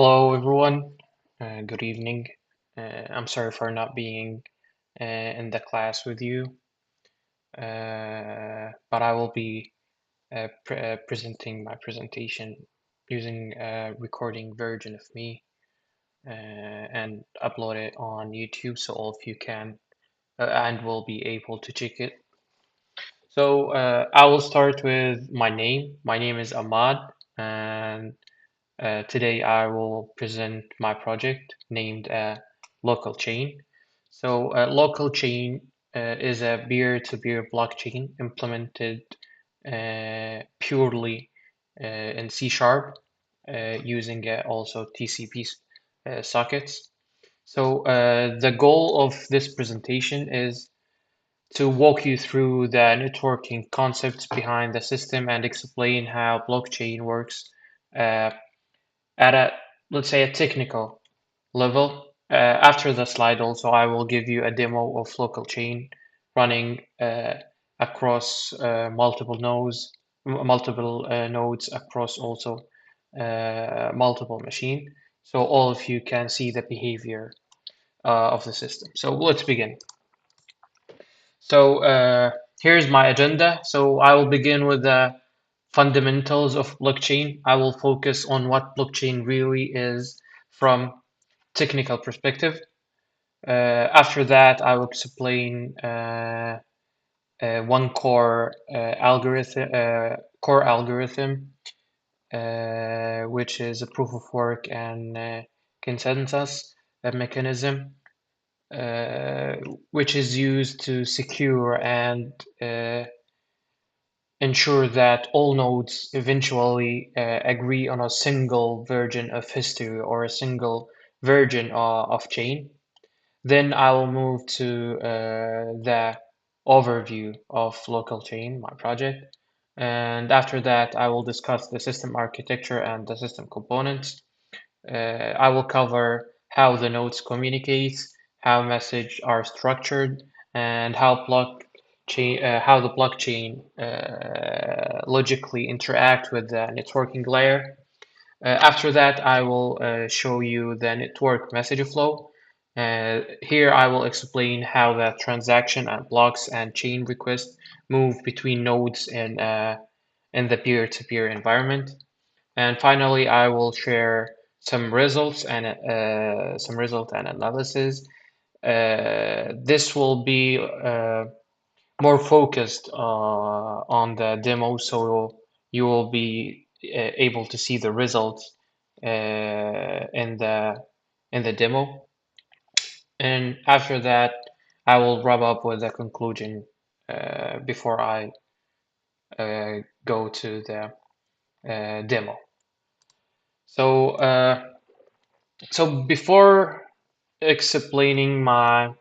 Hello, everyone. Good evening. I'm sorry for not being in the class with you, but I will be presenting my presentation using a recording version of me and upload it on YouTube so all of you can and will be able to check it. So I will start with my name. My name is Ahmad, and today I will present my project named Local Chain. So Local Chain is a peer-to-peer blockchain implemented purely in C Sharp using also TCP sockets. So the goal of this presentation is to walk you through the networking concepts behind the system and explain how blockchain works uh, at a, let's say, a technical level. After the slide also, I will give you a demo of local chain running across multiple nodes across also multiple machine. So all of you can see the behavior of the system. So let's begin. So here's my agenda. So I will begin with the fundamentals of blockchain. I will focus on what blockchain really is from technical perspective. After that, I will explain one core algorithm, which is a proof of work and consensus mechanism, uh, which is used to secure and ensure that all nodes eventually agree on a single version of history or a single version of chain. Then I will move to the overview of local chain, my project. And after that, I will discuss the system architecture and the system components. I will cover how the nodes communicate, how messages are structured, and how the blockchain logically interact with the networking layer. After that, I will show you the network message flow. Here I will explain how the transaction and blocks and chain requests move between nodes in the peer-to-peer environment. And finally, I will share some result and analysis. This will be more focused on the demo, so you will be able to see the results in the demo. And after that, I will wrap up with a conclusion before I go to the demo. So, so before explaining my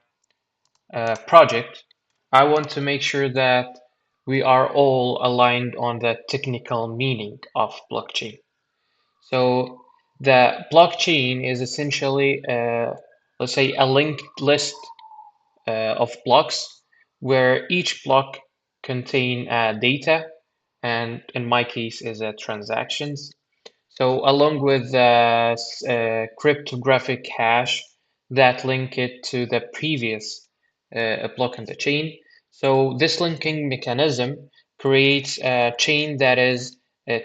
project, I want to make sure that we are all aligned on the technical meaning of blockchain. So the blockchain is essentially, let's say, a linked list of blocks where each block contain data, and in my case is transactions. So along with the cryptographic hash that link it to the previous block in the chain. So this linking mechanism creates a chain that is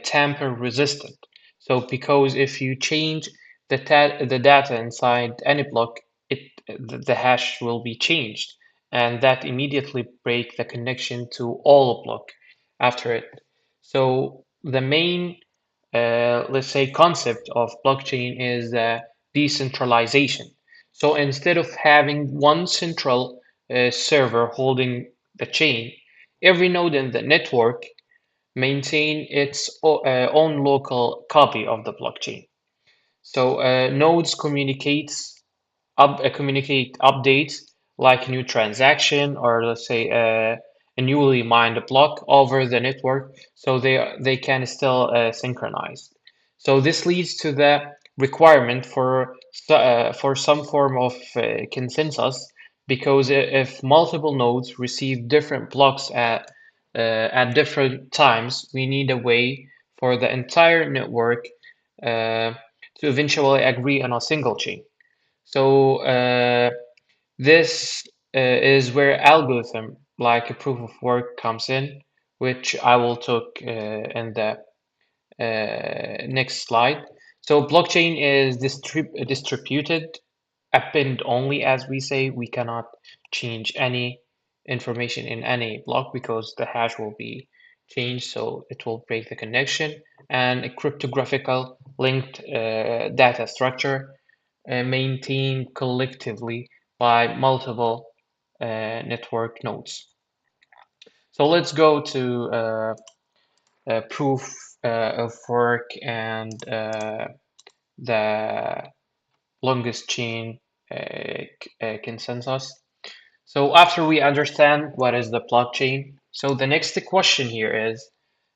tamper resistant. So because if you change the data inside any block, the hash will be changed, and that immediately break the connection to all block after it. So the main let's say, concept of blockchain is decentralization. So instead of having one central server holding the chain, every node in the network maintain its own local copy of the blockchain. So nodes communicate updates like new transaction or let's say a newly mined block over the network, so they can still synchronize. So this leads to the requirement for some form of consensus, because if multiple nodes receive different blocks at different times, we need a way for the entire network uh, to eventually agree on a single chain. So this is where algorithm like a proof of work comes in, which I will talk in the next slide. So blockchain is distributed append only, as we say. We cannot change any information in any block because the hash will be changed, so it will break the connection. And a cryptographical linked data structure maintained collectively by multiple network nodes. So let's go to proof of work and the longest chain consensus. So after we understand what is the blockchain, so the next question here is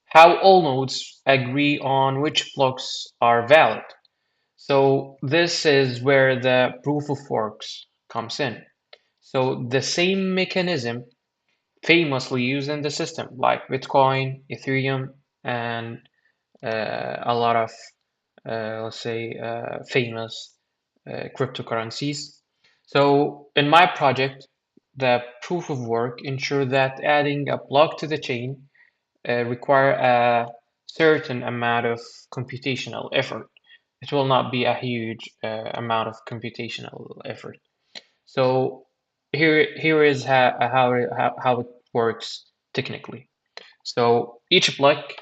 how all nodes agree on which blocks are valid. So this is where the proof of works comes in. So the same mechanism famously used in the system, like Bitcoin, Ethereum, and a lot of, let's say, famous cryptocurrencies. So in my project, the proof of work ensure that adding a block to the chain require a certain amount of computational effort. It will not be a huge amount of computational effort. So here is how it works technically. So each block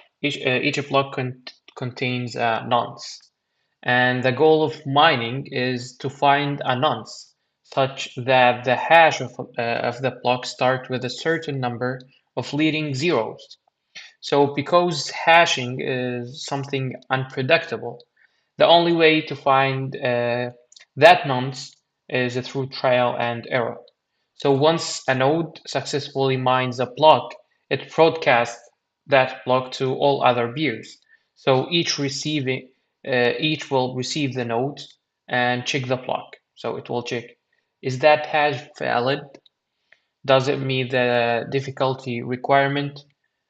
contains nonce, and the goal of mining is to find a nonce such that the hash of the block start with a certain number of leading zeros. So because hashing is something unpredictable, the only way to find that nonce is through trial and error. So once a node successfully mines a block, it broadcasts that block to all other peers. So each will receive the node and check the block. So it will check, is that hash valid? Does it meet the difficulty requirement?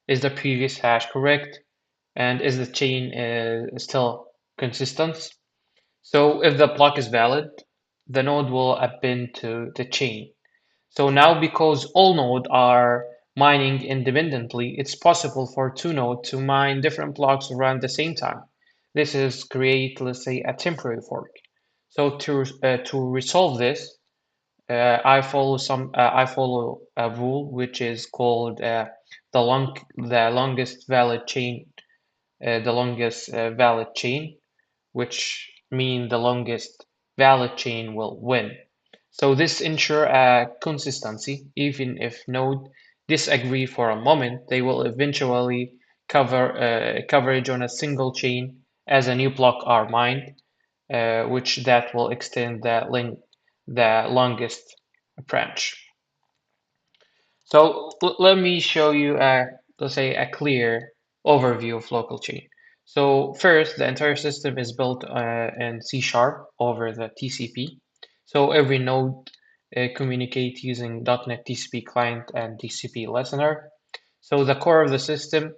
Is the previous hash correct? And is the chain still consistent? So if the block is valid, the node will append to the chain. So now because all nodes are mining independently, it's possible for two nodes to mine different blocks around the same time. This is create, let's say, a temporary fork. So to resolve this, I follow a rule which is called the longest valid chain, which mean the longest valid chain will win. So this ensure a consistency. Even if node disagree for a moment, they will eventually coverage on a single chain as a new block are mined, which that will extend the longest branch. So let me show you let's say a clear overview of local chain. So first, the entire system is built in C sharp over the TCP. So every node communicate using .NET TCP client and TCP listener. So the core of the system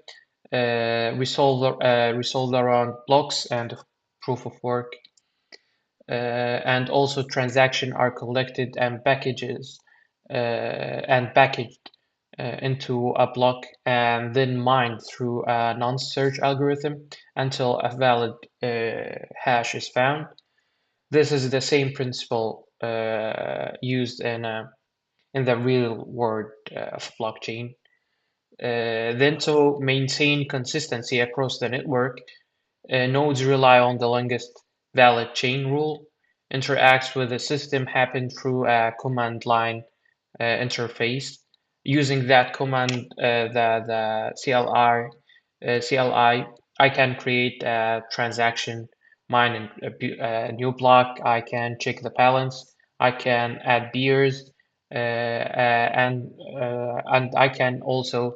resolved around blocks and proof of work, and also transaction are collected and packaged into a block and then mined through a non-search algorithm until a valid hash is found. This is the same principle used in the real world of blockchain. Then to maintain consistency across the network, nodes rely on the longest valid chain rule. Interacts with the system happen through a command line interface. Using that command, the CLI, I can create a transaction, mine a new block. I can check the balance. I can add beers, and I can also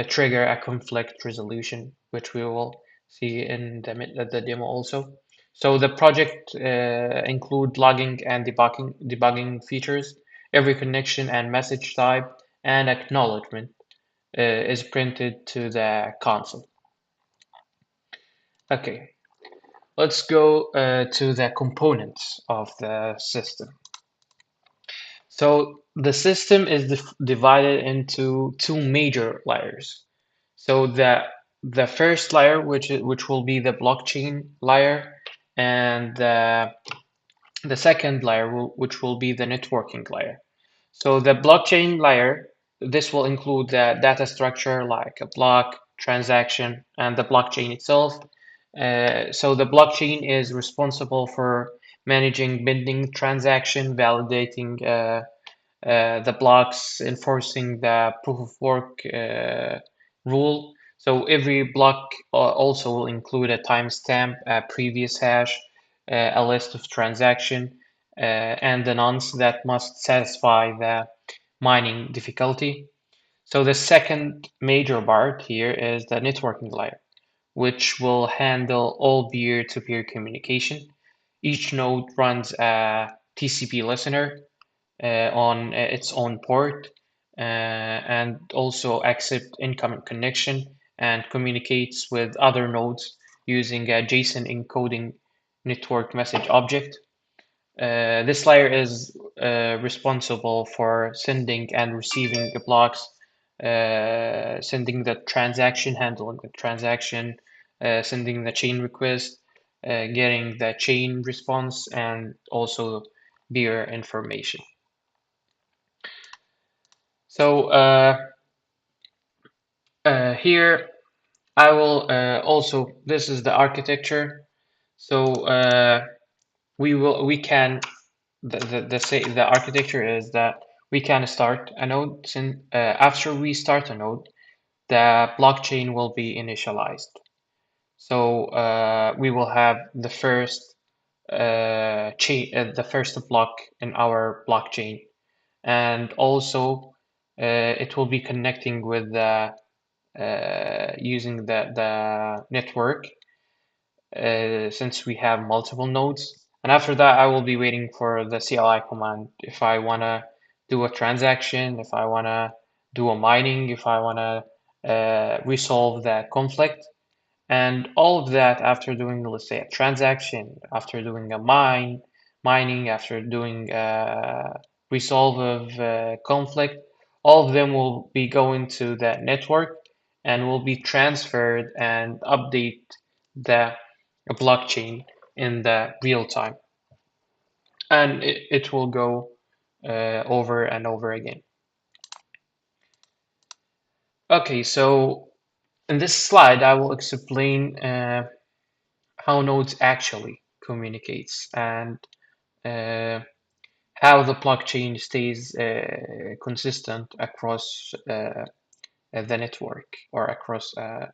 trigger a conflict resolution, which we will see in the demo also. So the project include logging and debugging features. Every connection and message type and acknowledgement is printed to the console. Okay, let's go to the components of the system. So the system is divided into two major layers. So the first layer, which will be the blockchain layer, and the second layer, which will be the networking layer. So the blockchain layer, this will include the data structure like a block, transaction, and the blockchain itself. So the blockchain is responsible for managing pending transaction, validating the blocks, enforcing the proof of work rule. So every block also will include a timestamp, a previous hash, a list of transaction, and the nonce that must satisfy the mining difficulty. So the second major part here is the networking layer, which will handle all peer-to-peer communication. Each node runs a TCP listener on its own port and also accept incoming connection and communicates with other nodes using a JSON encoding network message object. This layer is responsible for sending and receiving the blocks, sending the transaction, handling the transaction, sending the chain request, getting the chain response, and also bearer information. So here I will also, this is the architecture. So we can the architecture is that we can start a node. After we start a node, the blockchain will be initialized. So we will have the first the first block in our blockchain, and also it will be connecting with the using the network since we have multiple nodes. And after that, I will be waiting for the CLI command if I want to do a transaction, if I want to do a mining, if I want to resolve that conflict. And all of that after doing, let's say, a transaction, after doing a mining, after doing resolve of conflict, all of them will be going to that network and will be transferred and update the blockchain in the real time. And it will go over and over again. Okay, so in this slide, I will explain how nodes actually communicates and uh, how the blockchain stays consistent across the network or across a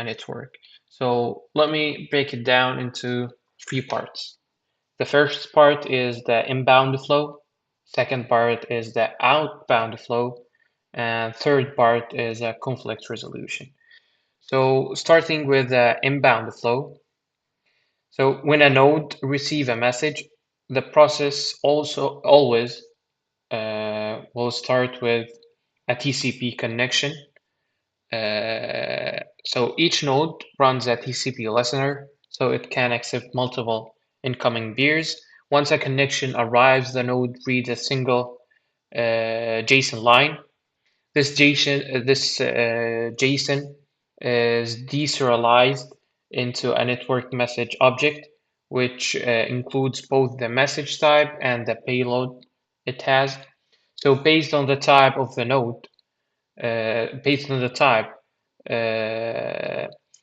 network. So let me break it down into three parts. The first part is the inbound flow. Second part is the outbound flow. And third part is a conflict resolution. So starting with the inbound flow. So when a node receives a message, the process also always will start with a TCP connection. So each node runs a TCP listener, so it can accept multiple incoming peers. Once a connection arrives, the node reads a single JSON line. This JSON is deserialized into a network message object, which includes both the message type and the payload it has. So based on the type of the node, based on the type,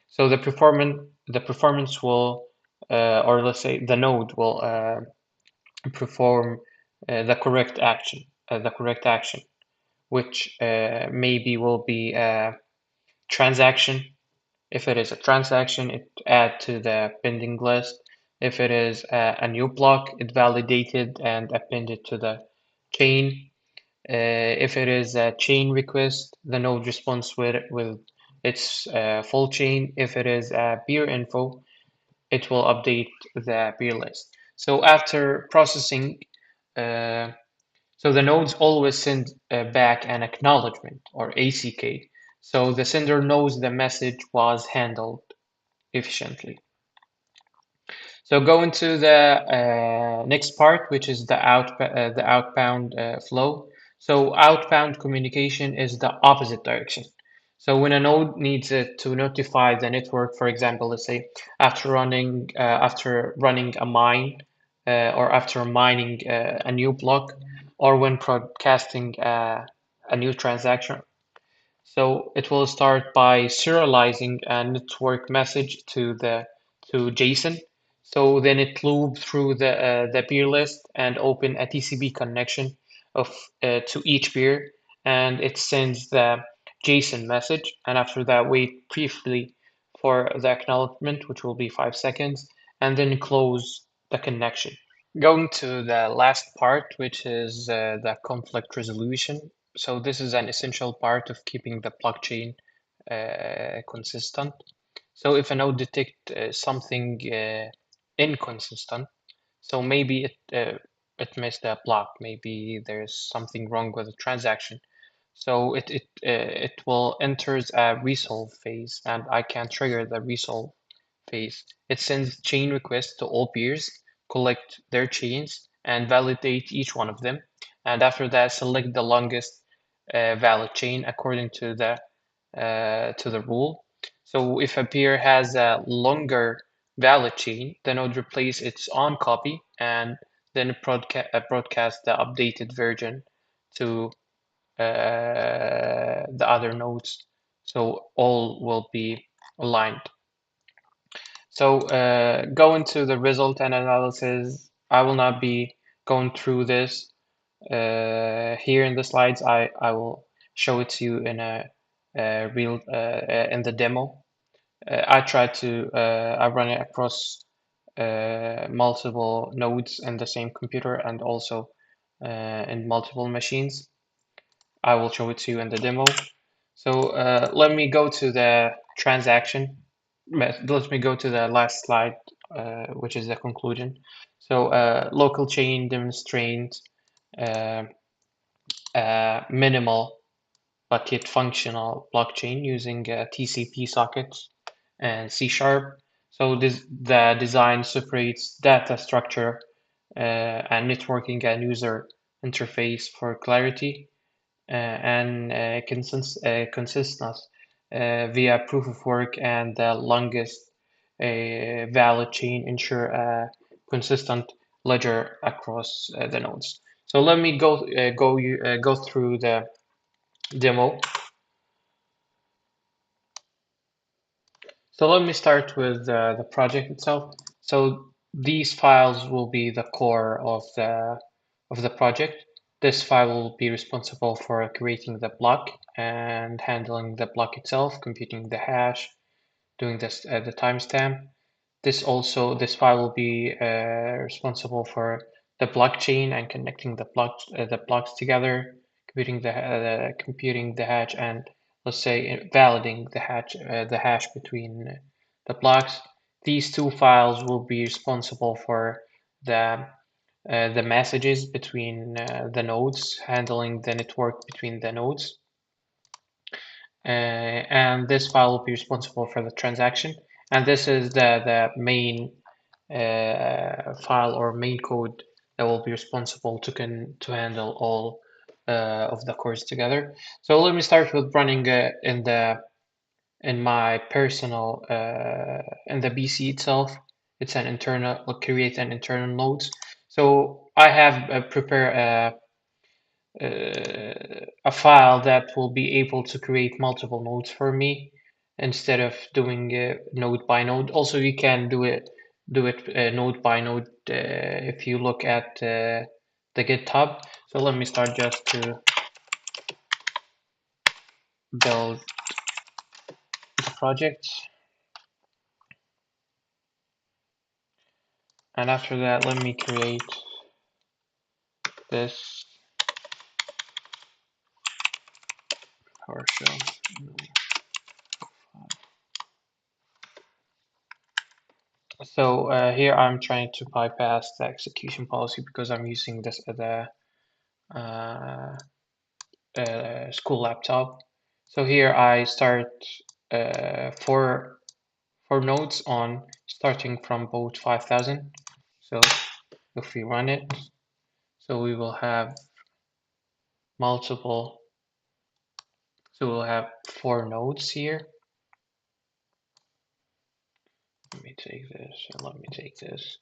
so the performance will, or let's say the node will perform the correct action, which maybe will be a transaction. If it is a transaction, it add to the pending list. If it is a new block, it validated and appended to the chain. If it is a chain request, the node responds with its full chain. If it is a peer info, it will update the peer list. So after processing, uh, so the nodes always send back an acknowledgement or ACK. So the sender knows the message was handled efficiently. So going to the next part, which is the outbound flow. So outbound communication is the opposite direction. So when a node needs it to notify the network, for example, let's say after running a mine or after mining a new block, or when broadcasting a new transaction, so it will start by serializing a network message to JSON. So then it loop through the peer list and open a TCP connection of to each peer, and it sends the JSON message. And after that, wait briefly for the acknowledgement, which will be 5 seconds, and then close the connection. Going to the last part, which is the conflict resolution. So this is an essential part of keeping the blockchain consistent. So if a node detect something inconsistent, so maybe it missed a block, maybe there's something wrong with the transaction. So it will enters a resolve phase, and I can trigger the resolve phase. It sends chain requests to all peers, collect their chains, and validate each one of them. And after that, select the longest valid chain according to the rule. So if a peer has a longer valid chain, the node replace its own copy and then broadcast the updated version to the other nodes. So all will be aligned. So going to the result and analysis, I will not be going through this here in the slides. I will show it to you in a real in the demo. I run it across multiple nodes in the same computer and also in multiple machines. I will show it to you in the demo. So let me go to the transaction. Let me go to the last slide, which is the conclusion. So local chain demonstrates uh, minimal but yet functional blockchain using TCP sockets and C sharp. So the design separates data structure and networking and user interface for clarity and consistency via proof of work, and the longest valid chain ensure a consistent ledger across the nodes. So let me go through the demo. So let me start with the project itself. So these files will be the core of the project. This file will be responsible for creating the block and handling the block itself, computing the hash, doing this at the timestamp. This file will be responsible for the blockchain and connecting the blocks together, computing the hash, and let's say validating the hash between the blocks. These two files will be responsible for the the messages between the nodes, handling the network between the nodes. And this file will be responsible for the transaction. And this is the main file or main code that will be responsible to handle all of the cores together. So let me start with running in my personal in the PC itself. It's an internal, will create an internal nodes. So I have prepared a file that will be able to create multiple nodes for me instead of doing node by node. Also, you can do it node by node if you look at the GitHub. So let me start just to build the project, and after that, let me create this PowerShell. So here I'm trying to bypass the execution policy because I'm using this as a uh, school laptop. So here I start four nodes on starting from both 5,000. So if we run it, so we will have multiple, so we'll have 4 nodes here. Let me take this and let me take this.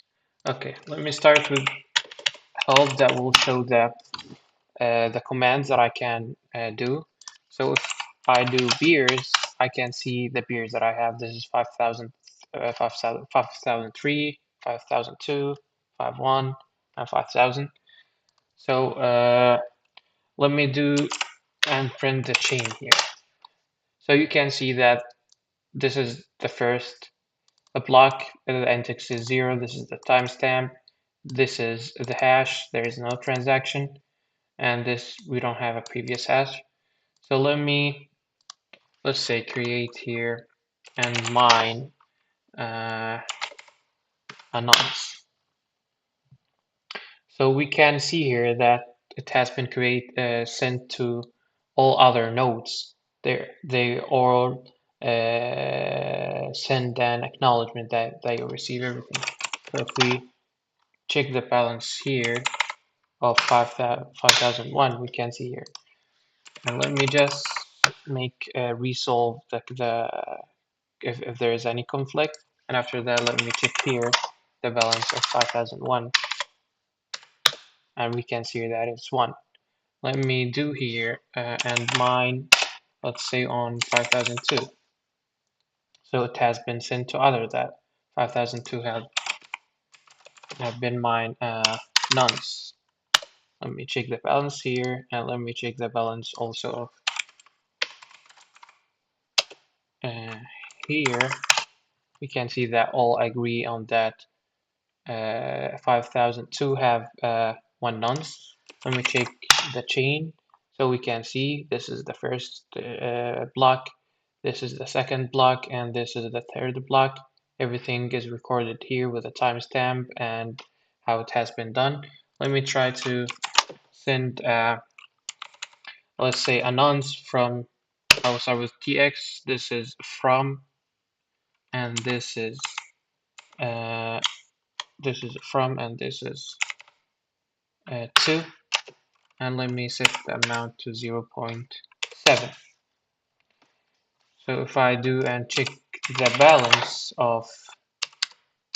Okay, let me start with help that will show the commands that I can do. So if I do beers, I can see the beers that I have. This is 5,000, 5,003, 5,002, 5,1, and 5,000. So let me do and print the chain here. So you can see that this is the first block, the index is 0, this is the timestamp, this is the hash, there is no transaction, and this we don't have a previous hash. So let's say create here and mine a nonce. So we can see here that it has been sent to all other nodes. They all send an acknowledgement that they receive everything. So if we check the balance here of 5,001, we can see here. And let me just make resolve the if there is any conflict. And after that, let me check here the balance of 5,001, and we can see that it's 1. Let me do here and mine, let's say on 5,002. So it has been sent to other that 5,002 have been mine nonce. Let me check the balance here, and let me check the balance also of here. We can see that all agree on that 5,002 have 1 nonce. Let me check the chain, so we can see this is the first block, this is the second block, and this is the third block. Everything is recorded here with a timestamp and how it has been done. Let me try to send, let's say, a nonce from, I will start with tx, this is from, and uh, this is from, and this is 2. And let me set the amount to 0.7. So if I do and check the balance of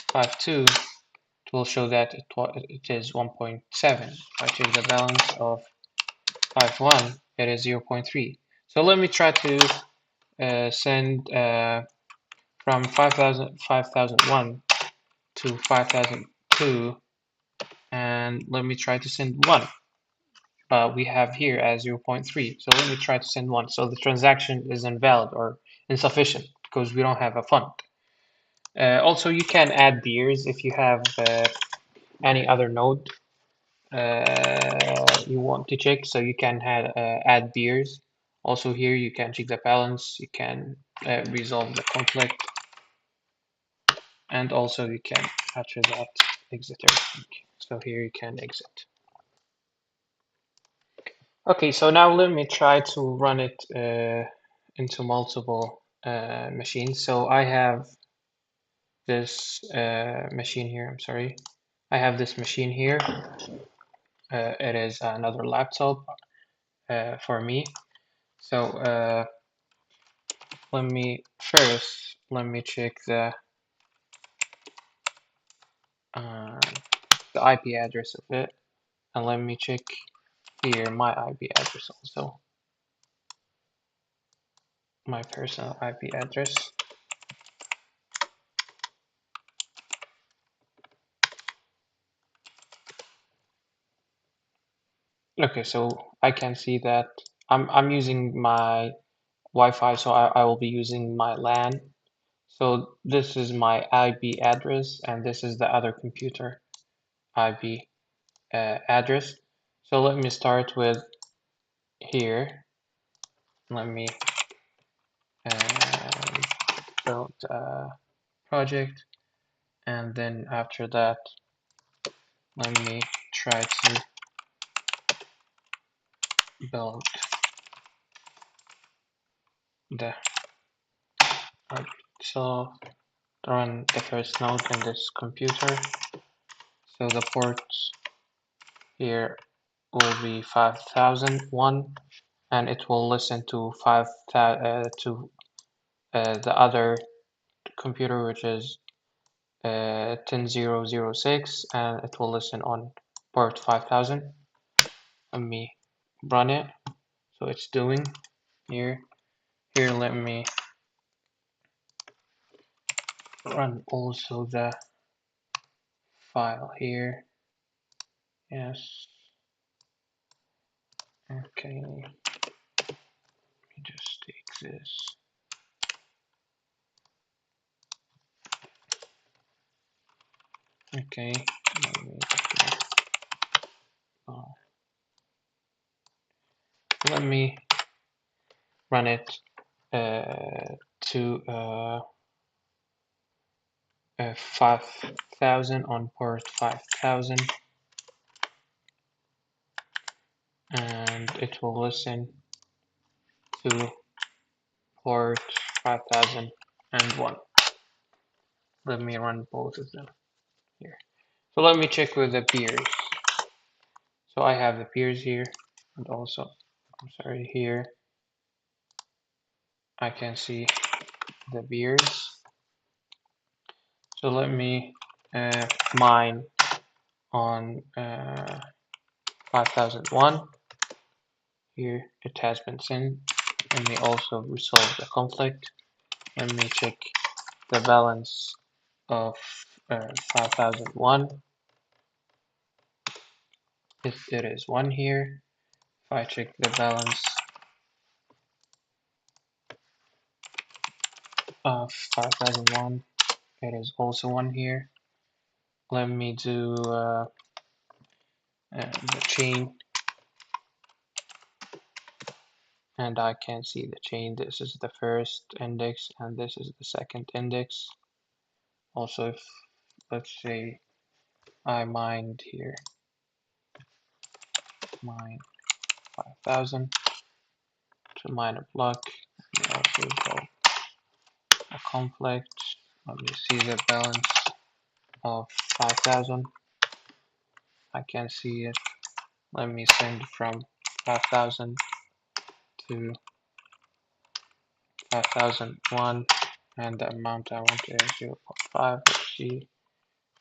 5.2, it will show that it is 1.7. If I check the balance of 5.1, it is 0.3. So let me try to send from 5,001 to 5,002, and let me try to send 1. We have here as 0.3. So let me try to send 1. So the transaction is invalid or insufficient because we don't have a fund. Also, you can add beers if you have any other node you want to check. So you can add beers. Also here you can check the balance. You can resolve the conflict. And also you can, after that, exit everything. So here you can exit. Okay, so now let me try to run it into multiple machines. So I have this machine here, I'm sorry. I have this machine here. It is another laptop for me. So let me check uh, the IP address of it, and let me check here my IP address also, my personal IP address. Okay, so I can see that I'm using my Wi-Fi, so I will be using my LAN. So this is my IP address, and this is the other computer IP address. So let me start with here. Let me build a project, and then after that, let me try to build the so run the first node in this computer. So the ports here will be 5001, and it will listen to the other computer, which is 10006, and it will listen on port 5000. Let me run it. So it's doing here. Here, let me run also the file here. Yes. Okay. Let me just take this. Okay. Let me run it to 5000 on port 5000, and it will listen to port 5001. Let me run both of them here. So let me check with the peers. So I have the peers here, and also, I'm sorry, here I can see the peers. So let me mine on 5001. Here it has been sent. Let me also resolve the conflict. Let me check the balance of 5001. If there is one here, if I check the balance of 5001, it is also one here. Let me do the chain, and I can see the chain. This is the first index, and this is the second index. Also, if let's say I mined here, mine 5000 to mine a block, and also go a conflict. Let me see the balance of 5000. I can see it. Let me send from 5000 to 5001, and the amount I want is 0.5. Let's see, it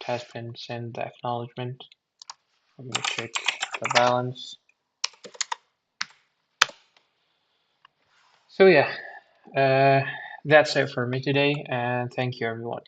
has been sent the acknowledgement. Let me check the balance. So yeah, that's it for me today, and thank you everyone.